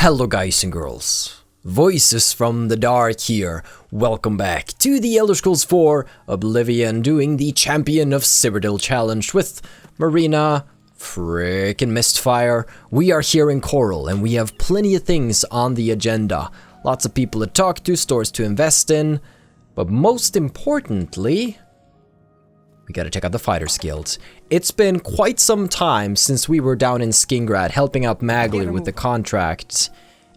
Hello guys and girls, Voices from the Dark here. Welcome back to the Elder Scrolls 4 Oblivion, doing the Champion of Cyrodiil challenge with Marina Mistfire. We are here in Coral and we have plenty of things on the agenda. Lots of people to talk to, stores to invest in, but most importantly, we gotta check out the Fighters Guild. It's been quite some time since we were down in Skingrad helping out Magli with the contract.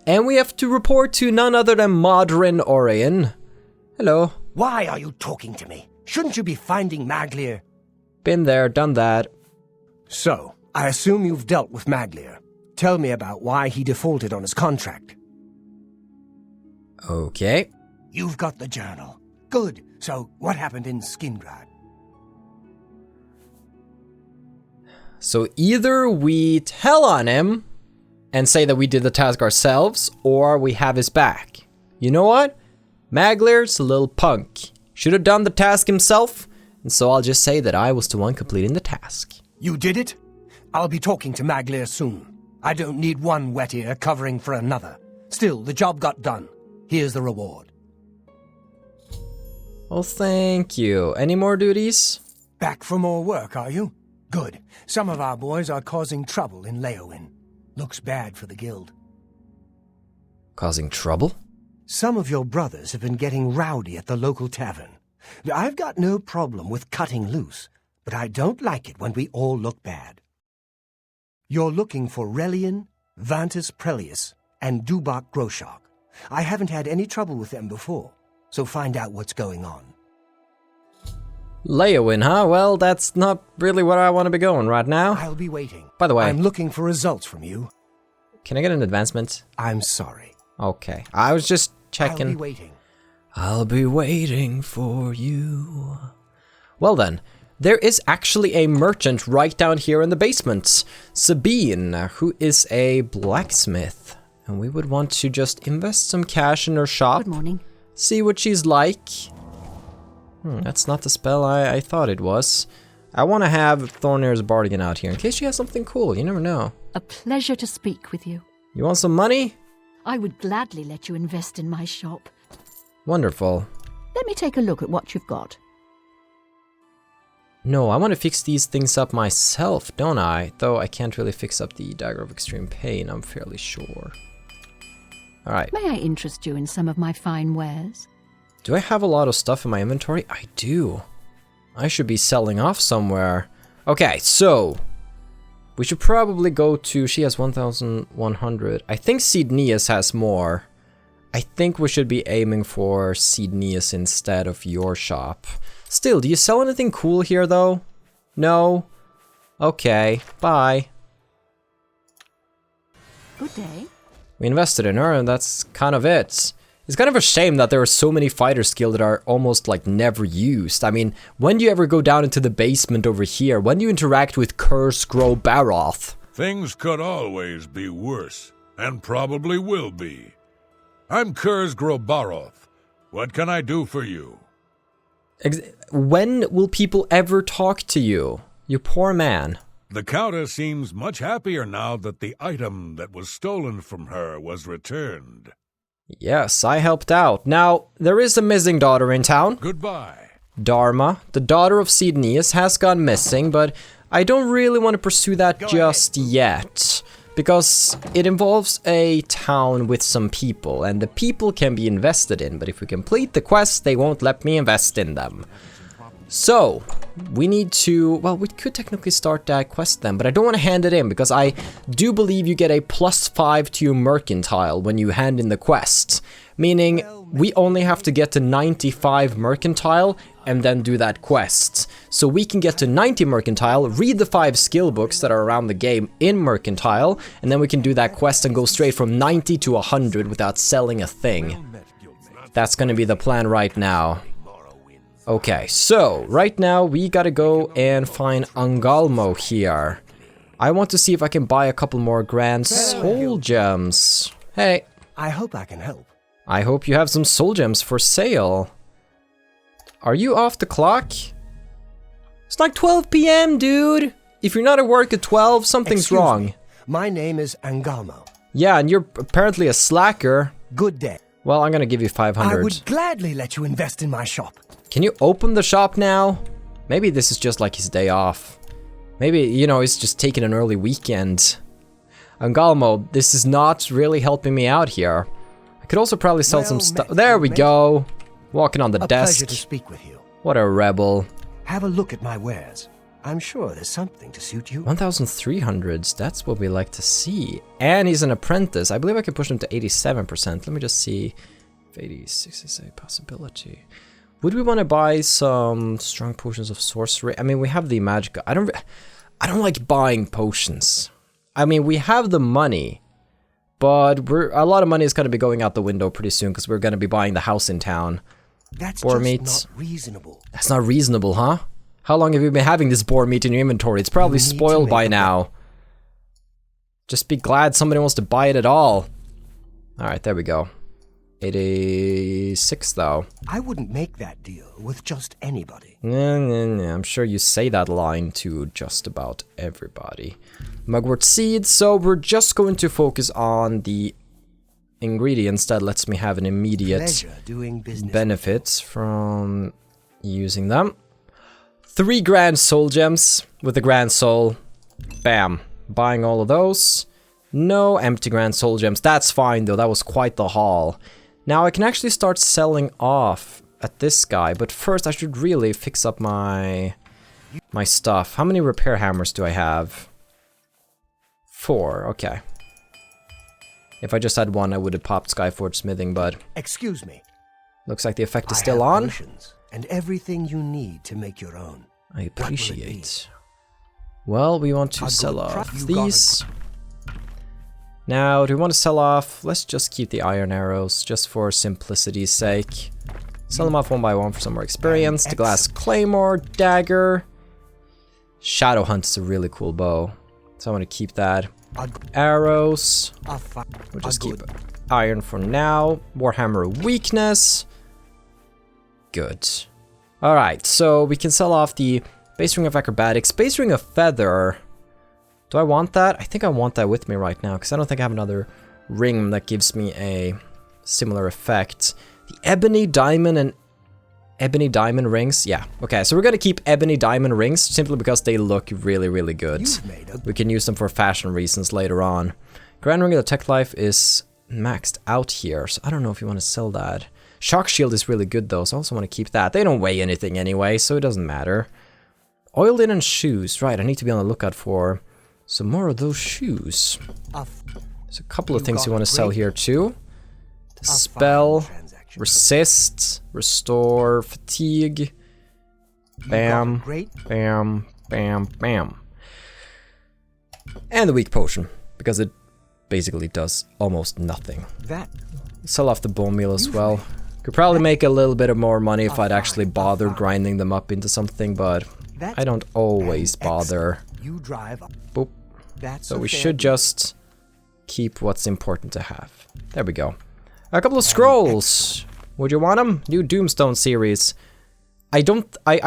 And we have to report to none other than Modrin Orion. Hello. Why are you talking to me? Shouldn't you be finding Maglir? Been there, done that. So, I assume you've dealt with Maglir. Tell me about why he defaulted on his contract. Okay. You've got the journal. Good. So, what happened in Skingrad? So either we tell on him and say that we did the task ourselves, or we have his back. You know what? Maglir's a little punk. Should have done the task himself, and so I'll just say that I was the one completing the task. You did it? I'll be talking to Maglir soon. I don't need one wet ear covering for another. Still, the job got done. Here's the reward. Well, thank you. Any more duties? Back for more work, are you? Good. Some of our boys are causing trouble in Leowin. Looks bad for the guild. Causing trouble? Some of your brothers have been getting rowdy at the local tavern. I've got no problem with cutting loose, but I don't like it when we all look bad. You're looking for Relian, Vantus Prelius, and Dubak Groshok. I haven't had any trouble with them before, so find out what's going on. Leowin, huh? Well, that's not really where I want to be going right now. I'll be waiting. By the way, I'm looking for results from you. Can I get an advancement? I'm sorry. Okay. I was just checking. I'll be waiting. I'll be waiting for you. Well then, there is actually a merchant right down here in the basement. Sabine, who is a blacksmith. And we would want to just invest some cash in her shop. Good morning. See what she's like. That's not the spell I thought it was. I want to have Thornir's Bardigan out here in case she has something cool. You never know. A pleasure to speak with you. You want some money? I would gladly let you invest in my shop. Wonderful. Let me take a look at what you've got. No, I want to fix these things up myself, don't I? Though I can't really fix up the Dagger of Extreme Pain, I'm fairly sure. Alright. May I interest you in some of my fine wares? Do I have a lot of stuff in my inventory? I do. I should be selling off somewhere. Okay, so we should probably go to... She has 1,100. I think Sidneas has more. I think we should be aiming for Sidneas instead of your shop. Still, do you sell anything cool here, though? No? Okay, bye. Good day. We invested in her, and that's kind of it. It's kind of a shame that there are so many Fighters Guild that are almost like never used. I mean, when do you ever go down into the basement over here? When do you interact with Curse Grow Baroth? Things could always be worse, and probably will be. I'm Kurz Grobaroth. What can I do for you? When will people ever talk to you? You poor man. The Countess seems much happier now that the item that was stolen from her was returned. Yes, I helped out. Now, there is a missing daughter in town. Goodbye. Dharma, the daughter of Sidneas, has gone missing, but I don't really want to pursue that just yet. Because it involves a town with some people, and the people can be invested in, but if we complete the quest, they won't let me invest in them. So, we need to... Well, we could technically start that quest then, but I don't want to hand it in, because I do believe you get a +5 to your mercantile when you hand in the quest. Meaning, we only have to get to 95 mercantile, and then do that quest. So we can get to 90 mercantile, read the 5 skill books that are around the game in mercantile, and then we can do that quest and go straight from 90 to 100 without selling a thing. That's gonna be the plan right now. Okay, so right now we gotta go and find Angalmo here. I want to see if I can buy a couple more grand soul gems. Hey. I hope I can help. I hope you have some soul gems for sale. Are you off the clock? It's like 12 p.m., dude. If you're not at work at 12, something's wrong. My name is Angalmo. Yeah, and you're apparently a slacker. Good day. Well, I'm gonna give you 500. I would gladly let you invest in my shop. Can you open the shop now? Maybe this is just like his day off. Maybe, you know, he's just taking an early weekend. Angalmo, this is not really helping me out here. I could also probably sell some stuff. There we go. Walking on the desk. Pleasure to speak with you. What a rebel. Have a look at my wares. I'm sure there's something to suit you. 1,300s, that's what we like to see. And he's an apprentice. I believe I can push him to 87%. Let me just see if 86 is a possibility. Would we want to buy some strong potions of sorcery? I mean, we have the magic. I don't like buying potions. I mean, we have the money, but a lot of money is going to be going out the window pretty soon because we're going to be buying the house in town. That's boar just meat. not reasonable. That's not reasonable, huh? How long have you been having this boar meat in your inventory? It's probably spoiled by now. Just be glad somebody wants to buy it at all. Alright, there we go. 86 though. I wouldn't make that deal with just anybody. I'm sure you say that line to just about everybody. Mugwort seeds, so we're just going to focus on the ingredients that lets me have an immediate benefit from using them. 3 grand soul gems with a grand soul. Bam. Buying all of those. No empty grand soul gems. That's fine though, that was quite the haul. Now I can actually start selling off at this guy, but first I should really fix up my stuff. How many repair hammers do I have? 4, okay. If I just had 1, I would have popped Skyforge smithing, but... Excuse me. Looks like the effect is still on. And everything you need to make your own. I appreciate. Well, we want to sell off these. Now, do we want to sell off? Let's just keep the iron arrows, just for simplicity's sake. Sell them off one by one for some more experience. The glass claymore, dagger. Shadow hunt is a really cool bow, so I want to keep that. Arrows. We'll just keep iron for now. Warhammer weakness. Good. Alright, so we can sell off the base ring of acrobatics. Base ring of feather. Do I want that? I think I want that with me right now, because I don't think I have another ring that gives me a similar effect. The ebony diamond and ebony diamond rings. Yeah, okay, so we're gonna keep ebony diamond rings simply because they look really, really good. We can use them for fashion reasons later on. Grand ring of the tech life is maxed out here, so I don't know if you want to sell that. Shock shield is really good though, so I also want to keep that. They don't weigh anything anyway, so it doesn't matter. Oil linen shoes. Right, I need to be on the lookout for some more of those shoes. There's a couple of things you want to sell here too. Dispel, resist, restore, fatigue. Bam, bam, bam, bam. And the weak potion, because it basically does almost nothing. Sell off the bone meal as well. Could probably make a little bit of more money if I'd actually bothered grinding them up into something, but I don't always bother. Boop. So we should just keep what's important to have. There we go. A couple of scrolls. Would you want them? New Doomstone series. I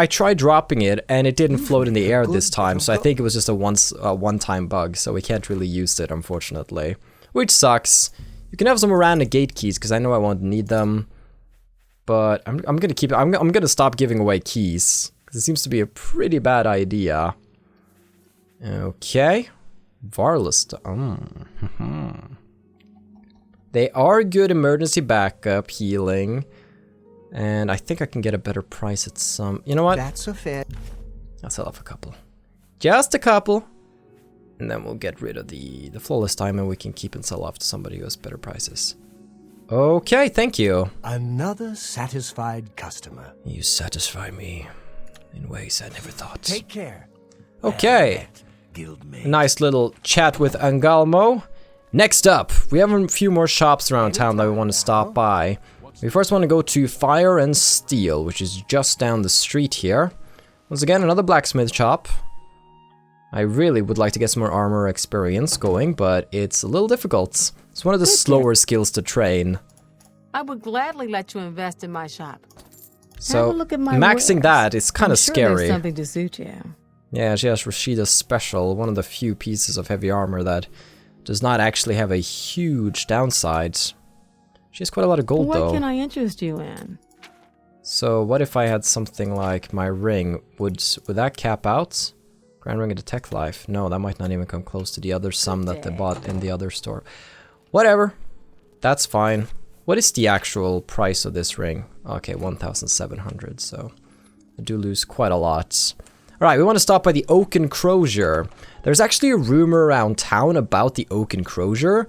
tried dropping it and it didn't float in the air this time, so I think it was just a one-time bug, so we can't really use it, unfortunately. Which sucks. You can have some random gate keys, because I know I won't need them. But I'm gonna keep it. I'm gonna stop giving away keys, because it seems to be a pretty bad idea. Okay. Varless. They are good emergency backup healing. And I think I can get a better price at some... You know what? That's a fair... I'll sell off a couple. Just a couple. And then we'll get rid of the flawless diamond. We can keep and sell off to somebody who has better prices. Okay, thank you. Another satisfied customer. You satisfy me in ways I never thought. Take care. Okay. Nice little chat with Angalmo. Next up, we have a few more shops around town that we want to stop by. We first want to go to Fire and Steel, which is just down the street here. Once again, another blacksmith shop. I really would like to get some more armor experience going, but it's a little difficult. It's one of the slower skills to train. I would gladly let you invest in my shop. So, maxing that is kind of scary. There's something to suit you. Yeah, she has Rashida's special, one of the few pieces of heavy armor that Does not actually have a huge downside. She has quite a lot of gold, though. What can I interest you in? So what if I had something like my ring? Would that cap out? Grand Ring of Detect Life. No, that might not even come close to the other sum that they bought in the other store. Whatever. That's fine. What is the actual price of this ring? Okay, 1,700, so I do lose quite a lot. Alright, we want to stop by the Oaken Crozier. There's actually a rumor around town about the Oaken Crozier,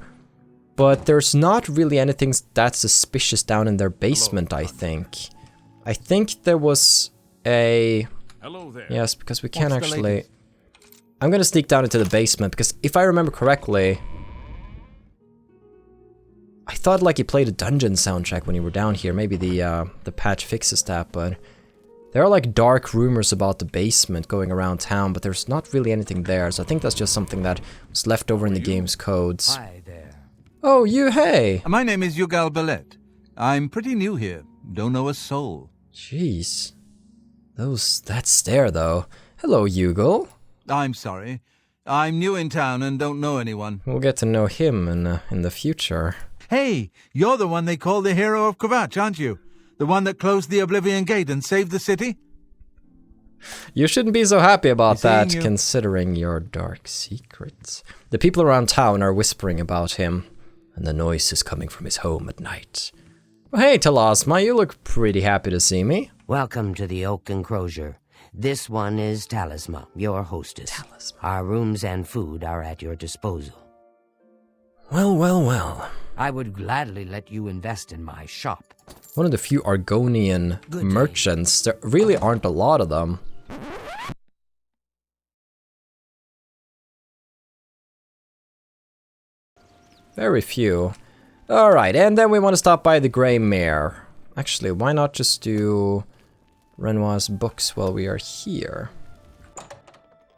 but there's not really anything that suspicious down in their basement, I think. I think there was a... Hello there. Yes, because we can't actually... I'm gonna sneak down into the basement, because if I remember correctly... I thought like you played a dungeon soundtrack when you were down here. Maybe the patch fixes that, but... There are like dark rumors about the basement going around town, but there's not really anything there, so I think that's just something that was left over in the game's codes. Hi there. Oh, hey! My name is Yugal Ballet. I'm pretty new here. Don't know a soul. Jeez. That stare, though. Hello, Yugal. I'm sorry. I'm new in town and don't know anyone. We'll get to know him in the future. Hey, you're the one they call the hero of Kvatch, aren't you? The one that closed the Oblivion gate and saved the city? You shouldn't be so happy about that, you. considering your dark secrets. The people around town are whispering about him, and the noise is coming from his home at night. Oh, hey, Talasma, you look pretty happy to see me. Welcome to the Oaken Crozier. This one is Talisma, your hostess. Talisma. Our rooms and food are at your disposal. Well. I would gladly let you invest in my shop. One of the few Argonian merchants. There really aren't a lot of them. Very few. Alright, and then we want to stop by the Grey Mare. Actually, why not just do Renoir's books while we are here?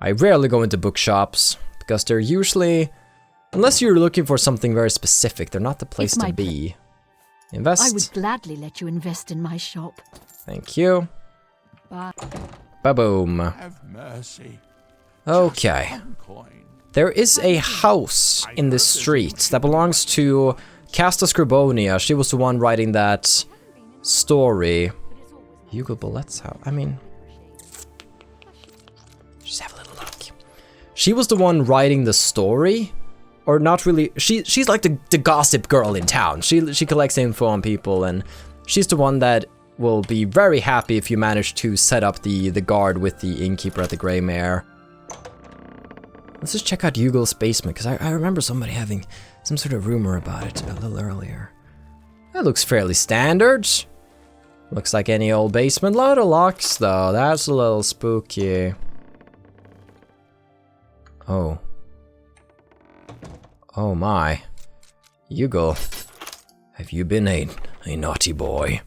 I rarely go into bookshops, because they're usually... Unless you're looking for something very specific, they're not the place to be. Invest. I would gladly let you invest in my shop. Thank you. Bye. Ba-boom. Have mercy. Okay. Just one coin. There is a house in this street that belongs to Casta Scribonia. She was the one writing that story. Hugo Ballet's house. I mean... Just have a little look. She was the one writing the story? Or not really. She's like the gossip girl in town. She collects info on people, and she's the one that will be very happy if you manage to set up the guard with the innkeeper at the Grey Mare. Let's just check out Yugal's basement, because I remember somebody having some sort of rumor about it a little earlier. That looks fairly standard. Looks like any old basement. Lot of locks, though. That's a little spooky. Oh. Oh my. Yugal, have you been a naughty boy?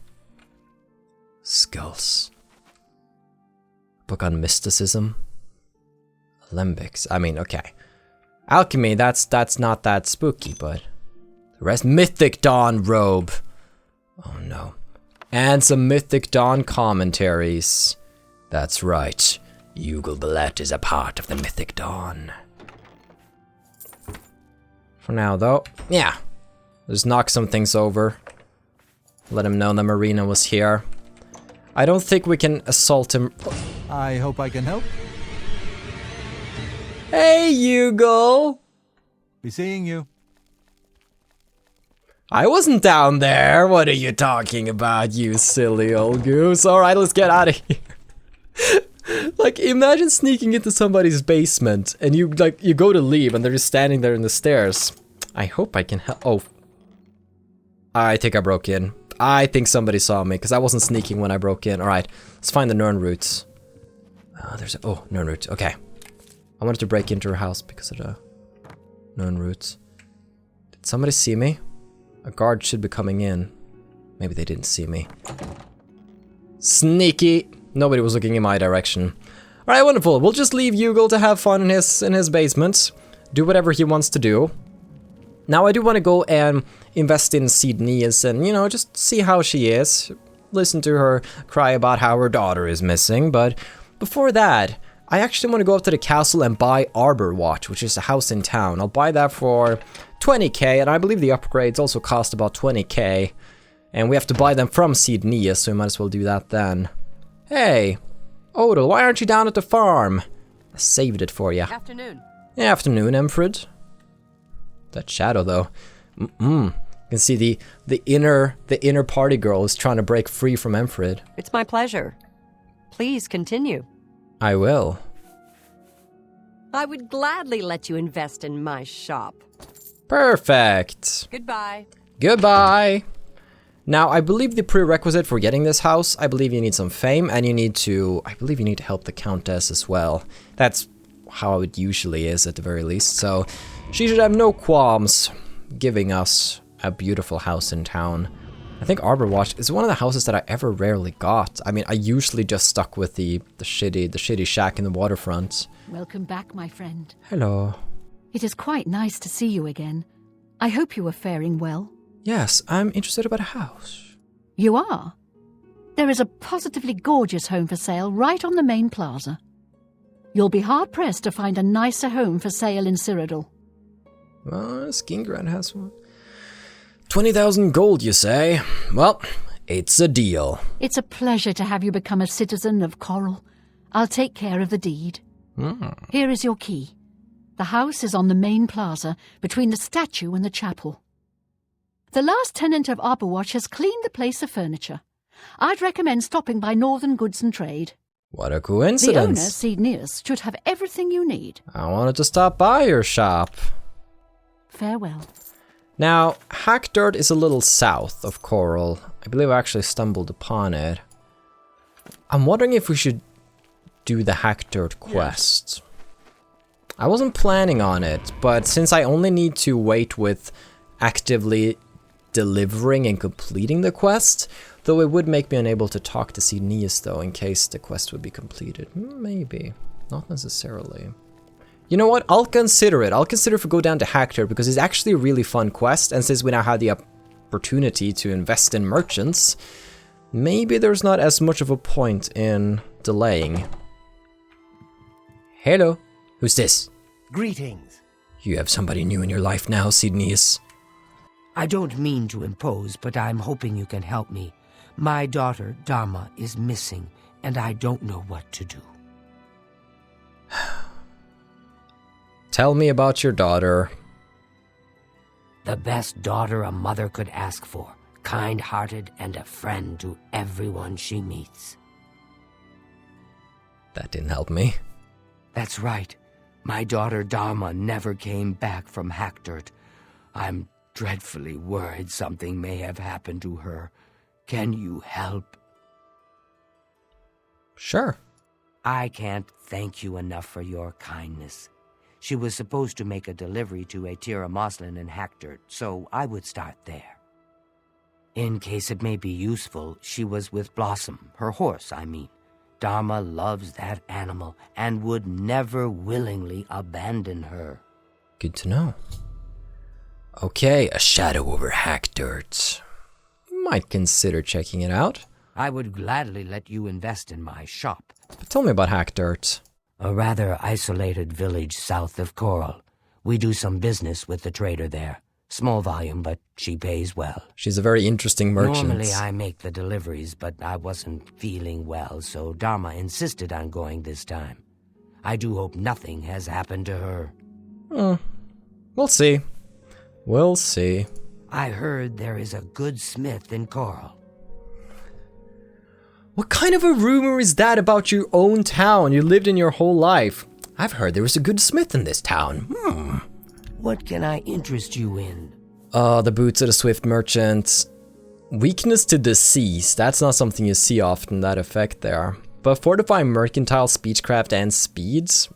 Skulls. Book on mysticism? Alembics. I mean, okay. Alchemy, that's not that spooky, but... The rest... Mythic Dawn robe. Oh no. And some Mythic Dawn commentaries. That's right. Yugal Ballet is a part of the Mythic Dawn. For now, though, yeah. Just knock some things over. Let him know that Marina was here. I don't think we can assault him. I hope I can help. Hey, Yugal! Be seeing you. I wasn't down there. What are you talking about, you silly old goose? Alright, let's get out of here. Like, imagine sneaking into somebody's basement and you go to leave and they're just standing there in the stairs. I hope I can help. Oh. I think I broke in. I think somebody saw me because I wasn't sneaking when I broke in. Alright, let's find the Nern route. Oh, Nern route. Okay. I wanted to break into her house because of the Nern route. Did somebody see me? A guard should be coming in. Maybe they didn't see me. Sneaky! Nobody was looking in my direction. Alright, wonderful. We'll just leave Yugal to have fun in his basement. Do whatever he wants to do. Now I do want to go and invest in Cyrodiil and, you know, just see how she is. Listen to her cry about how her daughter is missing, but before that, I actually want to go up to the castle and buy Arborwatch, which is a house in town. I'll buy that for 20k, and I believe the upgrades also cost about 20k. And we have to buy them from Cyrodiil, so we might as well do that then. Hey, Odal, why aren't you down at the farm? I saved it for you. Afternoon. Afternoon, Emfred. That shadow, though. You can see the inner party girl is trying to break free from Emfred. It's my pleasure. Please continue. I will. I would gladly let you invest in my shop. Perfect. Goodbye. Goodbye. Now, I believe the prerequisite for getting this house, I believe you need some fame, and I believe you need to help the Countess as well. That's how it usually is, at the very least, so she should have no qualms giving us a beautiful house in town. I think Arborwatch is one of the houses that I ever rarely got. I mean, I usually just stuck with the shitty shack in the waterfront. Welcome back, my friend. Hello. It is quite nice to see you again. I hope you are faring well. Yes, I'm interested about a house. You are? There is a positively gorgeous home for sale right on the main plaza. You'll be hard-pressed to find a nicer home for sale in Cyrodiil. Well, Skingrad has one. 20,000 gold, you say? Well, it's a deal. It's a pleasure to have you become a citizen of Coral. I'll take care of the deed. Here is your key. The house is on the main plaza, between the statue and the chapel. The last tenant of Arborwatch has cleaned the place of furniture. I'd recommend stopping by Northern Goods and Trade. What a coincidence. The owner, Cyrodiil, should have everything you need. I wanted to stop by your shop. Farewell. Now, Hackdirt is a little south of Coral. I believe I actually stumbled upon it. I'm wondering if we should do the Hackdirt quest. I wasn't planning on it, but since I only need to wait with actively delivering and completing the quest, though it would make me unable to talk to Cyrodiil though, in case the quest would be completed. Maybe. Not necessarily. You know what? I'll consider it. I'll consider if we go down to Hackdirt, because it's actually a really fun quest, and since we now have the opportunity to invest in merchants, maybe there's not as much of a point in delaying. Hello. Who's this? Greetings. You have somebody new in your life now, Cyrodiil. I don't mean to impose, but I'm hoping you can help me. My daughter, Dharma, is missing, and I don't know what to do. Tell me about your daughter. The best daughter a mother could ask for. Kind-hearted and a friend to everyone she meets. That didn't help me. That's right. My daughter Dharma never came back from Hackdirt. I'm dreadfully worried something may have happened to her. Can you help? Sure. I can't thank you enough for your kindness. She was supposed to make a delivery to a Tira Moslin in Hackdirt, so I would start there. In case it may be useful, she was with Blossom, her horse, I mean. Dharma loves that animal and would never willingly abandon her. Good to know. Okay, a shadow over Hackdirt. Might consider checking it out. I would gladly let you invest in my shop. But tell me about Hackdirt. A rather isolated village south of Coral. We do some business with the trader there. Small volume, but she pays well. She's a very interesting merchant. Normally I make the deliveries, but I wasn't feeling well, so Dharma insisted on going this time. I do hope nothing has happened to her. We'll see. We'll see. I heard there is a good smith in Coral. What kind of a rumor is that about your own town you lived in your whole life? I've heard there was a good smith in this town. What can I interest you in? The boots of the swift merchant. Weakness to disease. That's not something you see often, that effect there. But fortifying mercantile, speechcraft, and speeds?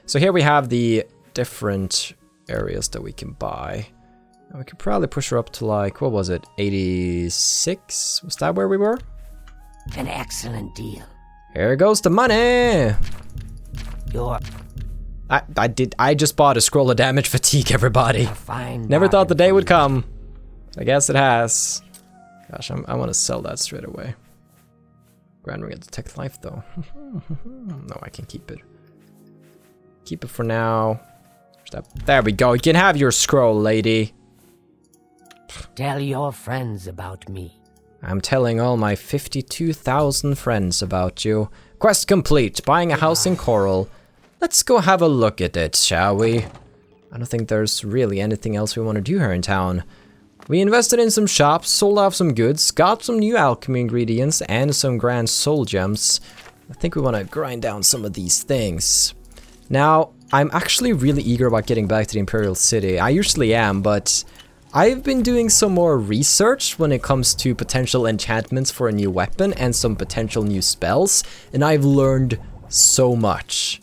So here we have the different areas that we can buy. And we could probably push her up to like, what was it, 86? Was that where we were? An excellent deal. Here goes the money! You're I just bought a scroll of damage fatigue, everybody. a fine Never thought the bargain day for would you. come. I guess it has. Gosh, I want to sell that straight away. Grand Ring of Detect Life, though. No, I can keep it. Keep it for now. There we go. You can have your scroll, lady. Tell your friends about me. I'm telling all my 52,000 friends about you. Quest complete. Buying a house in Coral. Let's go have a look at it, shall we? I don't think there's really anything else we want to do here in town. We invested in some shops, sold off some goods, got some new alchemy ingredients, and some grand soul gems. I think we want to grind down some of these things. Now, I'm actually really eager about getting back to the Imperial City. I usually am, but I've been doing some more research when it comes to potential enchantments for a new weapon and some potential new spells, and I've learned so much.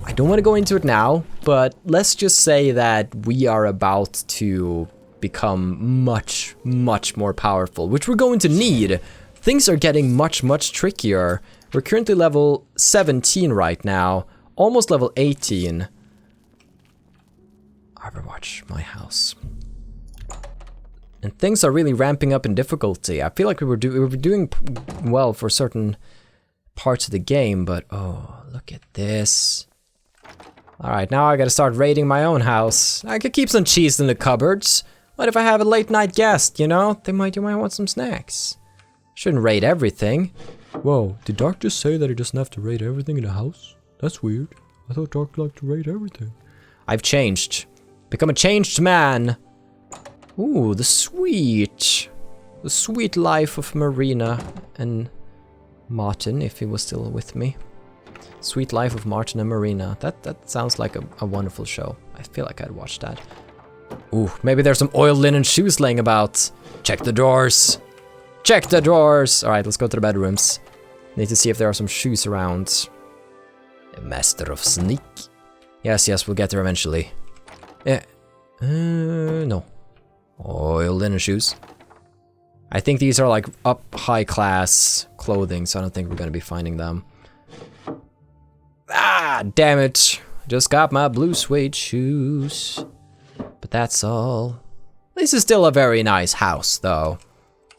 I don't want to go into it now, but let's just say that we are about to become much, much more powerful, which we're going to need. Things are getting much, much trickier. We're currently level 17 right now, almost level 18. Arborwatch, my house. And things are really ramping up in difficulty. I feel like we were doing well for certain parts of the game, but oh, look at this. Alright, now I gotta start raiding my own house. I could keep some cheese in the cupboards. What if I have a late night guest, you know? You might want some snacks. Shouldn't raid everything. Whoa, did Dark just say that he doesn't have to raid everything in the house? That's weird. I thought Dark liked to raid everything. I've changed. Become a changed man. Ooh, the sweet life of Marina and Martin, if he was still with me. Sweet Life of Martin and Marina. That sounds like a wonderful show. I feel like I'd watch that. Ooh, maybe there's some oiled linen shoes laying about. Check the drawers. Check the drawers. Alright, let's go to the bedrooms. Need to see if there are some shoes around. A master of sneak. Yes, we'll get there eventually. Yeah. No. Oiled linen shoes. I think these are like up high class clothing, so I don't think we're gonna be finding them. Ah, damn it. Just got my blue suede shoes. But that's all. This is still a very nice house, though.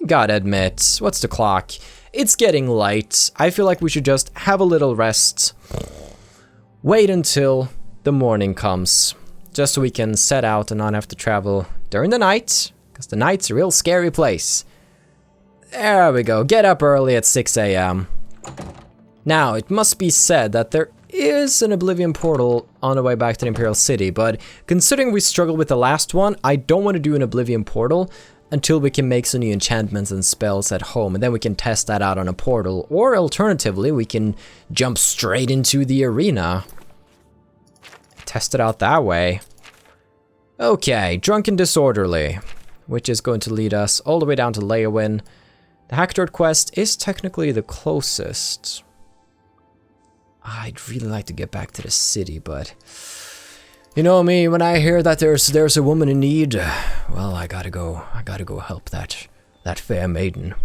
Gotta admit. What's the clock? It's getting late. I feel like we should just have a little rest. Wait until the morning comes. Just so we can set out and not have to travel during the night. Because the night's a real scary place. There we go. Get up early at 6 a.m. Now, it must be said that there is an Oblivion portal on the way back to the Imperial City, but considering we struggled with the last one, I don't want to do an Oblivion portal until we can make some new enchantments and spells at home, and then we can test that out on a portal, or alternatively, we can jump straight into the arena. Test it out that way. Okay, Drunken Disorderly, which is going to lead us all the way down to Leowin. The Hackdirt quest is technically the closest. I'd really like to get back to the city, but you know me, when I hear that there's a woman in need, well, I gotta go help that fair maiden.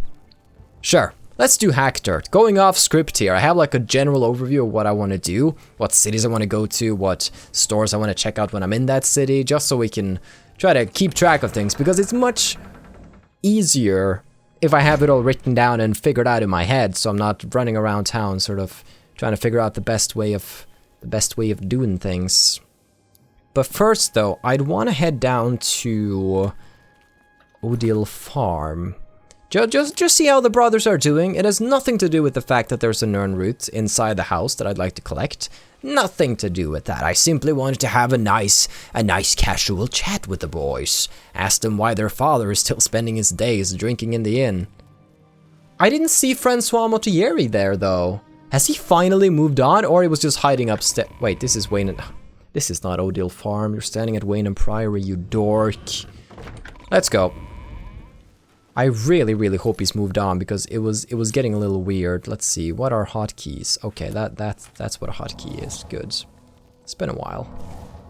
Sure, let's do Hackdirt. Going off script here, I have like a general overview of what I want to do, what cities I want to go to, what stores I want to check out when I'm in that city, just so we can try to keep track of things, because it's much easier if I have it all written down and figured out in my head, so I'm not running around town sort of trying to figure out the best way of doing things. But first though, I'd want to head down to Cyrodiil Farm. Just see how the brothers are doing. It has nothing to do with the fact that there's a Nern root inside the house that I'd like to collect. Nothing to do with that. I simply wanted to have a nice casual chat with the boys. Ask them why their father is still spending his days drinking in the inn. I didn't see Francois Motieri there though. Has he finally moved on, or he was just hiding upstairs? Wait, this is Wayne and... This is not Cyrodiil Farm. You're standing at Wayne and Priory, you dork. Let's go. I really, really hope he's moved on, because it was getting a little weird. Let's see, what are hotkeys? Okay, that's what a hotkey is. Good. It's been a while.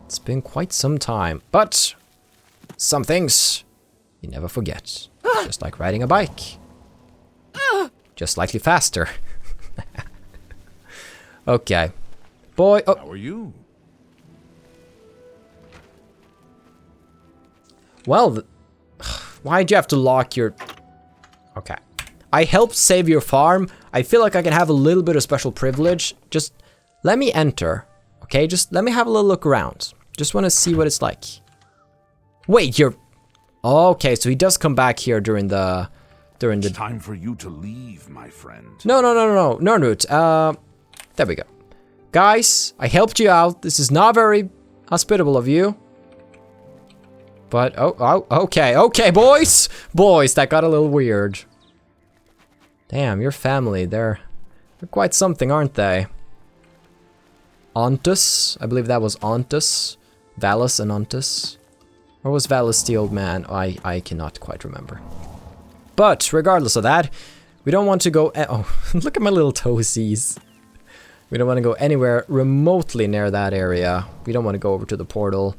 It's been quite some time, but some things you never forget. Just like riding a bike. Just slightly faster. Okay. Boy, oh. How are you? Well, why'd you have to lock your... Okay. I helped save your farm. I feel like I can have a little bit of special privilege. Just let me enter, okay? Just let me have a little look around. Just want to see what it's like. Wait, you're... Okay, so he does come back here during the... It's time for you to leave, my friend. No, Root. There we go. Guys, I helped you out. This is not very hospitable of you. But, okay, boys! Boys, that got a little weird. Damn, your family, they're quite something, aren't they? Ontus, I believe that was Ontus. Valus and Ontus. Or was Valus the old man? I cannot quite remember. But, regardless of that, we don't want to go... Oh, look at my little toesies. We don't want to go anywhere remotely near that area. We don't want to go over to the portal.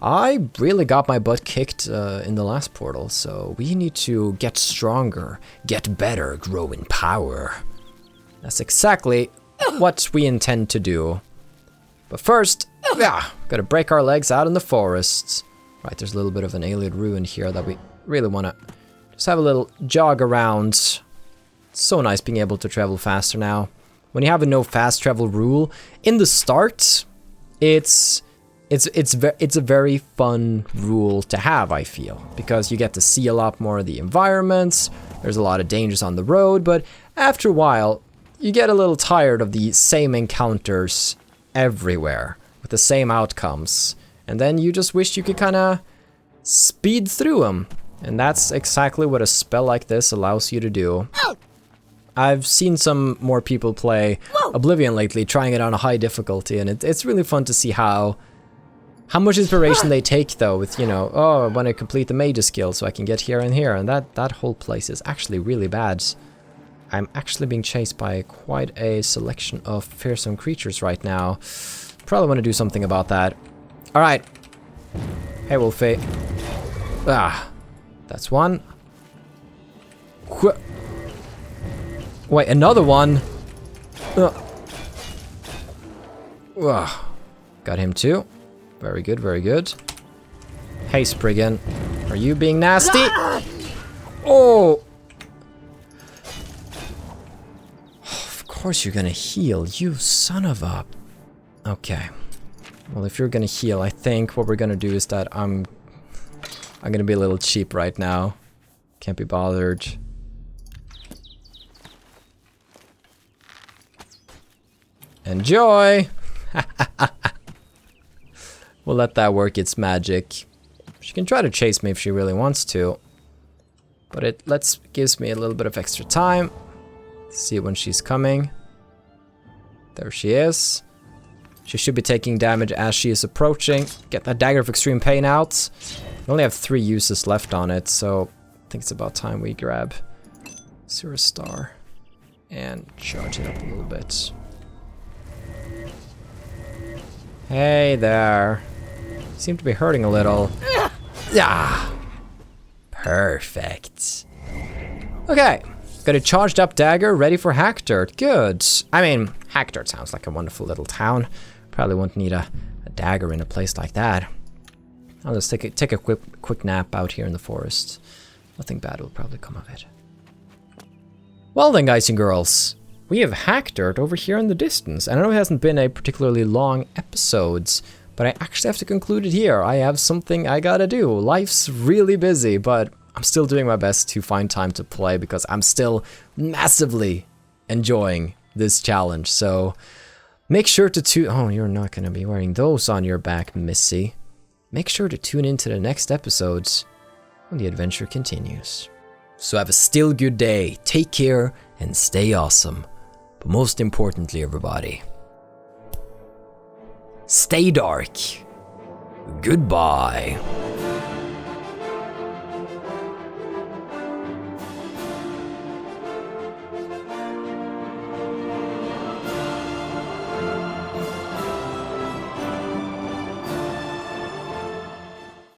I really got my butt kicked in the last portal, so we need to get stronger, get better, grow in power. That's exactly what we intend to do. But first, gotta break our legs out in the forests. Right, there's a little bit of an alien ruin here that we really want to just have a little jog around. It's so nice being able to travel faster now. When you have a no fast travel rule, in the start, it's a very fun rule to have, I feel, because you get to see a lot more of the environments. There's a lot of dangers on the road, but after a while, you get a little tired of the same encounters everywhere with the same outcomes, and then you just wish you could kind of speed through them, and that's exactly what a spell like this allows you to do. I've seen some more people play Oblivion lately, trying it on a high difficulty, and it's really fun to see how much inspiration they take, though, with, you know, oh, I want to complete the mage's skill so I can get here and here, and that whole place is actually really bad. I'm actually being chased by quite a selection of fearsome creatures right now. Probably want to do something about that. Alright. Hey, Wolfie. That's one. Wait, another one? Got him too. Very good, very good. Hey, Spriggan. Are you being nasty? Oh! Of course you're gonna heal, you son of a... Okay. Well, if you're gonna heal, I think what we're gonna do is that I'm gonna be a little cheap right now. Can't be bothered. Enjoy! We'll let that work its magic. She can try to chase me if she really wants to. But it gives me a little bit of extra time. See when she's coming. There she is. She should be taking damage as she is approaching. Get that Dagger of Extreme Pain out. We only have 3 uses left on it, so I think it's about time we grab Zero Star and charge it up a little bit. Hey there. Seem to be hurting a little. Yeah. Perfect. Okay. Got a charged up dagger ready for Hackdirt. Good. I mean, Hackdirt sounds like a wonderful little town. Probably won't need a dagger in a place like that. I'll just take a quick nap out here in the forest. Nothing bad will probably come of it. Well then, guys and girls. We have Hackdirt over here in the distance. And I know it hasn't been a particularly long episode, but I actually have to conclude it here. I have something I gotta do. Life's really busy, but I'm still doing my best to find time to play because I'm still massively enjoying this challenge. So make sure to oh, you're not gonna be wearing those on your back, Missy. Make sure to tune into the next episodes when the adventure continues. So have a still good day, take care, and stay awesome. But most importantly, everybody, stay dark. Goodbye.